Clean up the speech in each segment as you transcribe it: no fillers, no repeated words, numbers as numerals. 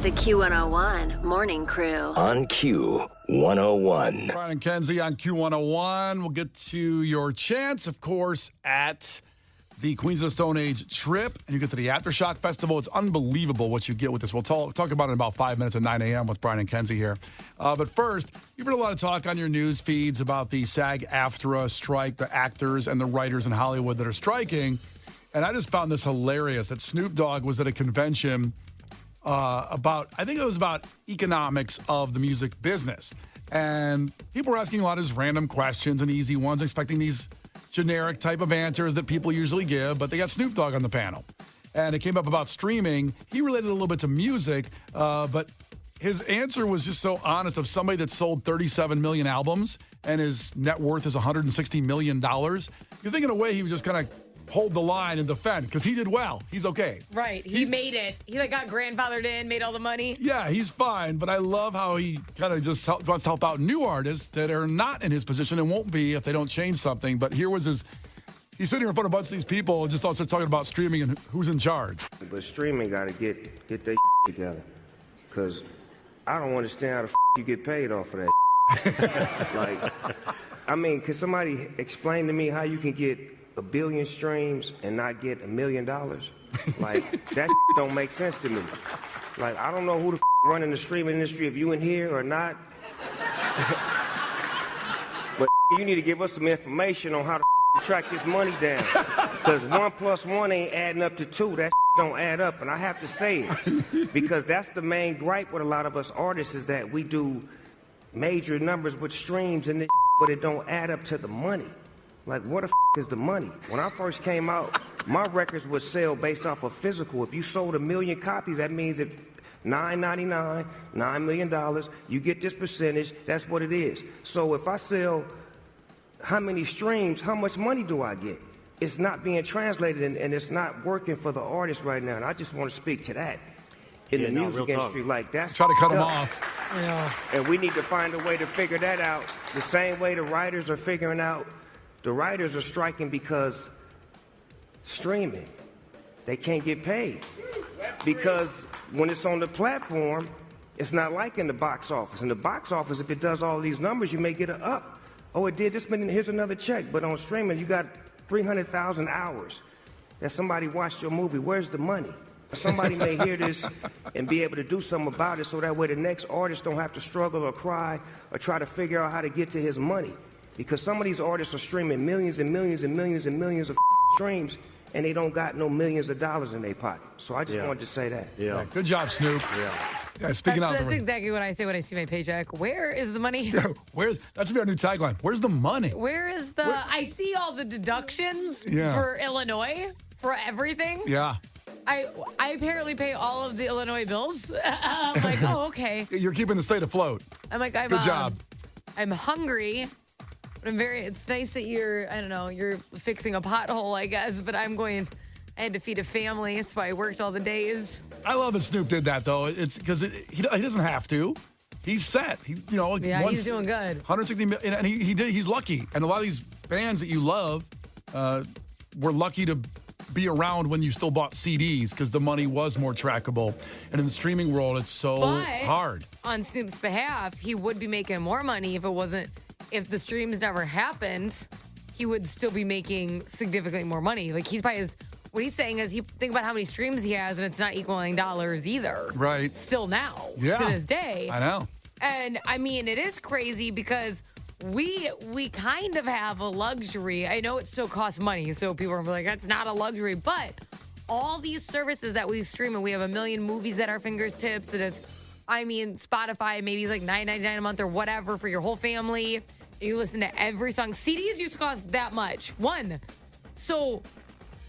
The Q101 Morning Crew. On Q101. Brian and Kenzie on Q101. We'll get to your chance, of course, at the Queens of the Stone Age trip. And you get to the Aftershock Festival. It's unbelievable what you get with this. We'll talk about it in about 5 minutes at 9 a.m. with Brian and Kenzie here. But first, you've heard a lot of talk on your news feeds about the SAG-AFTRA strike, the actors and the writers in Hollywood that are striking. And I just found this hilarious that Snoop Dogg was at a convention I think it was about economics of the music business. And people were asking a lot of just random questions and easy ones, expecting these generic type of answers that people usually give, but they got Snoop Dogg on the panel. And it came up about streaming. He related a little bit to music, but his answer was just so honest of somebody that sold 37 million albums and his net worth is $160 million. You think in a way he would just kind of hold the line and defend because he did well. He's okay. Right. He made it. He got grandfathered in, made all the money. Yeah, he's fine. But I love how he kind of just wants to help out new artists that are not in his position and won't be if they don't change something. But here was he's sitting here in front of a bunch of these people and just started talking about streaming and who's in charge. But streaming got to get their together because I don't understand how the you get paid off of that. Can somebody explain to me how you can get 1 billion streams and not get $1 million? That don't make sense to me. I don't know who the running the streaming industry, if you in here or not. But you need to give us some information on how to track this money down. Because 1 + 1 ain't adding up to 2. That don't add up. And I have to say it. Because that's the main gripe with a lot of us artists is that we do major numbers with streams and but it don't add up to the money. What the is the money? When I first came out, my records would sell based off of physical. If you sold 1 million copies, that means if $9.99, $9 million, you get this percentage, that's what it is. So if I sell how many streams, how much money do I get? It's not being translated and it's not working for the artist right now. And I just want to speak to that. In the music industry, that's try to cut them off. Yeah. And we need to find a way to figure that out the same way the writers are figuring out. The writers are striking because streaming, they can't get paid. Because when it's on the platform, it's not like in the box office. In the box office, if it does all these numbers, you may get an up. Oh, it did this minute, here's another check. But on streaming, you got 300,000 hours that somebody watched your movie. Where's the money? Somebody may hear this and be able to do something about it so that way the next artist don't have to struggle or cry or try to figure out how to get to his money. Because some of these artists are streaming millions and millions and millions and millions of streams, and they don't got no millions of dollars in their pocket. So I just wanted to say that. Yeah. Good job, Snoop. Yeah. Speaking that's of, exactly what I say when I see my paycheck. Where is the money? Yeah, that's our new tagline. Where's the money? I see all the deductions for Illinois for everything. Yeah. I apparently pay all of the Illinois bills. I'm like, oh, okay. You're keeping the state afloat. I'm like, good job. I'm hungry. But it's nice that you're fixing a pothole, I guess. But I had to feed a family. That's why I worked all the days. I love that Snoop did that, though. It's because he doesn't have to. He's set. He's doing good. 160 million, and he's lucky. And a lot of these bands that you love were lucky to be around when you still bought CDs because the money was more trackable. And in the streaming world, it's so hard. On Snoop's behalf, he would be making more money if the streams never happened, he would still be making significantly more money. What he's saying is think about how many streams he has and it's not equaling dollars either. Right. Still now. Yeah. To this day. I know. And it is crazy because we kind of have a luxury. I know it still costs money, so people are like, that's not a luxury. But all these services that we stream, and we have 1 million movies at our fingertips, and it's, Spotify, maybe it's like $9.99 a month or whatever for your whole family. You listen to every song. CDs used to cost that much. So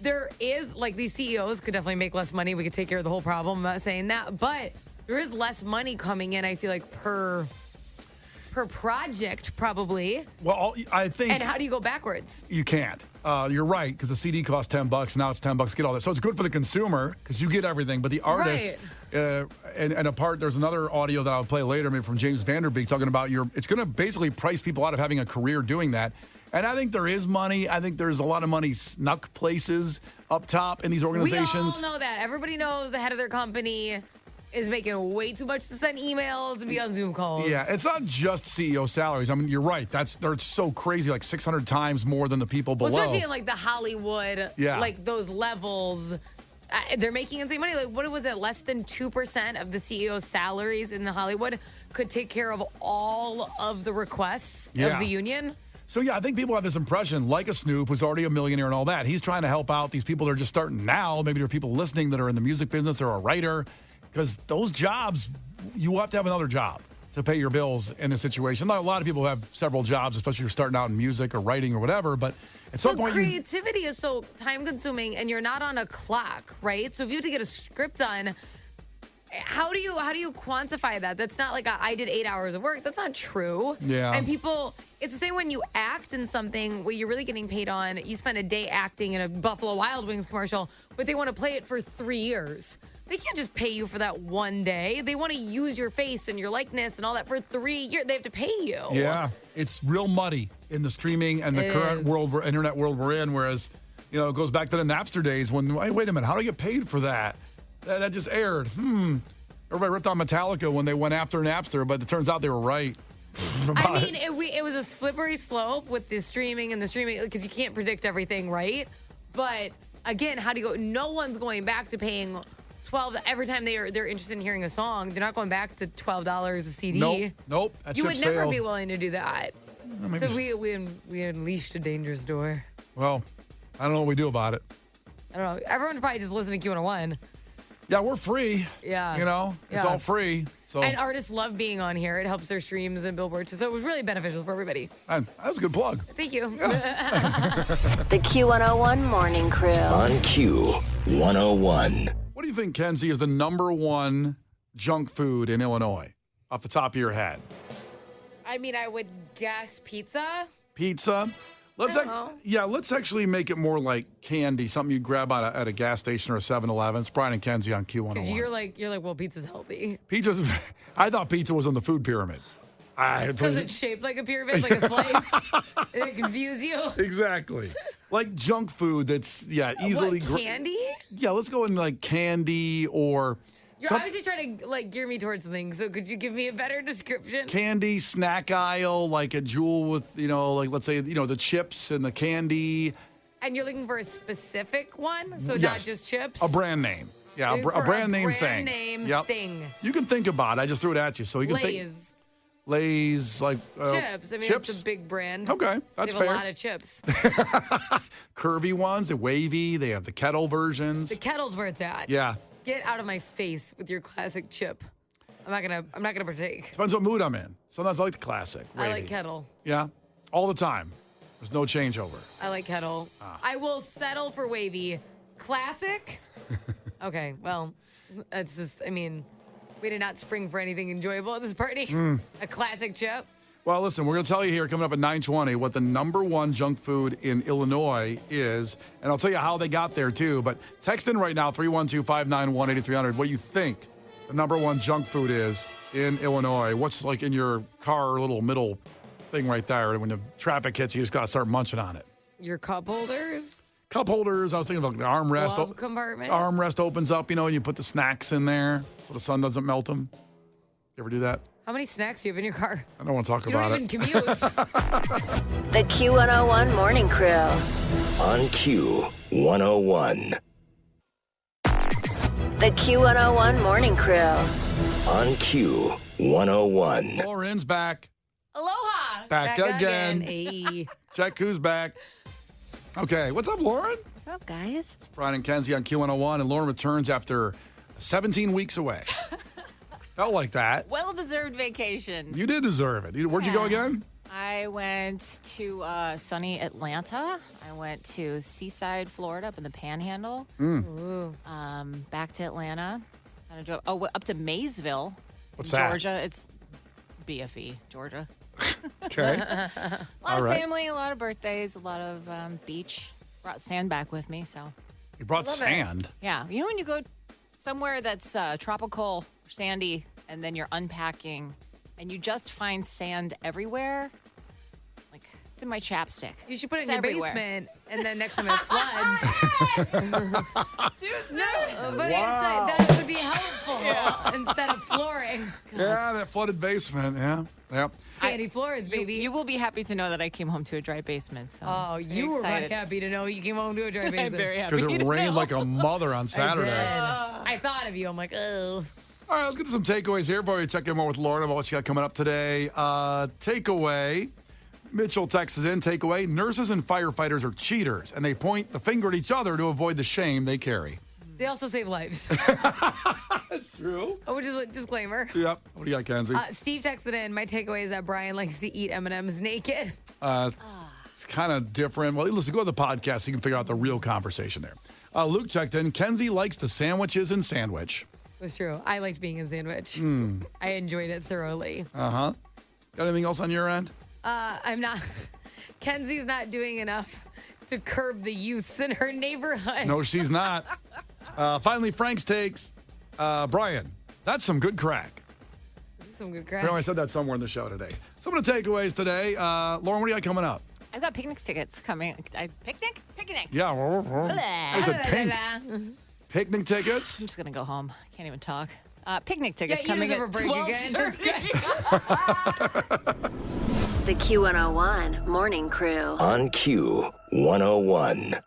there is, these CEOs could definitely make less money. We could take care of the whole problem. I'm not saying that. But there is less money coming in, I feel like, per project, probably. Well, I think... And how do you go backwards? You can't. You're right, because the CD costs $10. Now it's $10 to get all that. So it's good for the consumer, because you get everything. But the artist... Right. And apart, there's another audio that I'll play later, maybe from James Vanderbeek, talking about it's going to basically price people out of having a career doing that. And I think there is money. I think there's a lot of money snuck places up top in these organizations. We all know that. Everybody knows the head of their company is making way too much to send emails to be on Zoom calls. Yeah, it's not just CEO salaries. I mean, you're right. They're so crazy, like 600 times more than the people below. Well, especially in like the Hollywood, Yeah. like those levels. They're making insane money. Like, what was it? Less than 2% of the CEO's salaries in the Hollywood could take care of all of the requests Yeah. of the union. So, yeah, I think people have this impression, like a Snoop, who's already a millionaire and all that. He's trying to help out these people that are just starting now. Maybe there are people listening that are in the music business or a writer. Because those jobs, you have to have another job to pay your bills in a situation. A lot of people have several jobs, especially if you're starting out in music or writing or whatever. But at some point, creativity is so time consuming, and you're not on a clock, right? So if you have to get a script done, how do you quantify that? That's not like I did 8 hours of work. That's not true. Yeah. And people, it's the same when you act in something where you're really getting paid on. You spend a day acting in a Buffalo Wild Wings commercial, but they want to play it for 3 years. They can't just pay you for that one day. They want to use your face and your likeness and all that for 3 years. They have to pay you. yeah, it's real muddy in the streaming and the current internet world we're in. Whereas, it goes back to the Napster days when, wait a minute, how do I get paid for that? That just aired. Everybody ripped on Metallica when they went after Napster, but it turns out they were right. I mean, it was a slippery slope with the streaming because you can't predict everything, right? But again, how do you go? No one's going back to paying $12 every time they're interested in hearing a song. They're not going back to $12 a CD. Nope. That You ship would never sailed. be willing to do that. maybe So we unleashed a dangerous door. Well, I don't know what we do about it. I don't know. Everyone would probably just listen to Q101. Yeah, we're free. Yeah. It's Yeah. all free. So And artists love being on here. It helps their streams and billboards. So it was really beneficial for everybody. that was a good plug. Thank you. The Q101 Morning Crew. On Q101. What do you think, Kenzie, is the number one junk food in Illinois off the top of your head? I mean, I would guess pizza. Pizza? Let's I don't know. let's actually make it more like candy, something you grab at a gas station or a 7-Eleven. It's Brian and Kenzie on Q101. Because you're like, well, pizza's healthy. Pizza's, I thought pizza was on the food pyramid. Because it's shaped like a pyramid, like a slice. And it confuse you. Exactly. Like junk food that's, easily. What, candy? Yeah, let's go in like candy or. You're obviously trying to like gear me towards something. So could you give me a better description? Candy, snack aisle, like a Jewel with, like let's say, the chips and the candy. And you're looking for a specific one? So not Yes. just chips? A brand name. Yeah, Looking for a brand name thing. brand name Yep. thing. You can think about it. I just threw it at you. So you can think. Lay's. Lay's, like. Chips. I mean, chips? it's a big brand. Okay, that's they have fair. a lot of chips. Curvy ones, they're wavy. They have the kettle versions. The kettle's where it's at. Yeah. Get out of my face with your classic chip. I'm not gonna partake. Depends what mood I'm in. Sometimes I like the classic. I like wavy. kettle. Yeah. All the time. There's no changeover. I like kettle. I will settle for wavy. Classic? Okay, well, that's just, I mean, we did not spring for anything enjoyable at this party. A classic chip. Well, listen, we're going to tell you here coming up at 9:20 what the number one junk food in Illinois is. And I'll tell you how they got there, too. But text in right now, 312-591-8300. What do you think the number one junk food is in Illinois? What's like in your car little middle thing right there? When the traffic hits, you just got to start munching on it. Your cup holders? Cup holders. I was thinking about the armrest. Glove compartment? Armrest opens up, and you put the snacks in there so the sun doesn't melt them. You ever do that? How many snacks do you have in your car? I don't want to talk You about don't even it. commute. The Q101 Morning Crew. On Q101. The Q101 Morning Crew. On Q101. Lauren's back. Aloha. Back again. Hey. Check who's back. Okay, what's up, Lauren? What's up, guys? It's Brian and Kenzie on Q101, and Lauren returns after 17 weeks away. Felt like that. Well-deserved vacation. You did deserve it. Where'd you go again? I went to sunny Atlanta. I went to Seaside, Florida, up in the Panhandle. Ooh. Back to Atlanta. Kind of drove up to Maysville, What's that? Georgia. It's BFE, Georgia. Okay. A lot All of right. family, a lot of birthdays, a lot of beach. Brought sand back with me, so You brought Love it. sand. yeah. You know when you go somewhere that's tropical, sandy, and then you're unpacking, and you just find sand everywhere. Like It's in my chapstick. You should put it It's in your everywhere. basement, and then next time it floods. Susan! But it's like, that would be helpful instead of flooring. Yeah, that flooded basement. Yeah. Sandy floors, baby. You will be happy to know that I came home to a dry basement. So Oh, you were excited. happy to know you came home to a dry I'm basement. very happy. Because it to rained know. like a mother on Saturday. I thought of you. I'm like, oh. All right, let's get to some takeaways here before we check in more with Lauren about what you got coming up today. Takeaway. Mitchell texts in, takeaway. Nurses and firefighters are cheaters, and they point the finger at each other to avoid the shame they carry. They also save lives. That's true. Oh, which is a disclaimer. Yep. What do you got, Kenzie? Steve texted in, my takeaway is that Brian likes to eat M&M's naked. It's kind of different. Well, listen, go to the podcast so you can figure out the real conversation there. Luke checked in. Kenzie likes the sandwiches in sandwich. It was true. I liked being in sandwich. I enjoyed it thoroughly. Uh-huh. Got anything else on your end? I'm not. Kenzie's not doing enough to curb the youths in her neighborhood. No, she's not. Finally, Frank's takes. Brian, that's some good crack. This is some good crap. I know I said that somewhere in the show today. Some of the takeaways today. Lauren, what do you got coming up? I've got picnic tickets coming. Picnic? Picnic. Yeah. I said pink. I'm Picnic tickets. I'm just going to go home. Can't even talk. Picnic tickets eat coming us at over break again. That's good. 12:30. The Q101 Morning Crew. On Q101.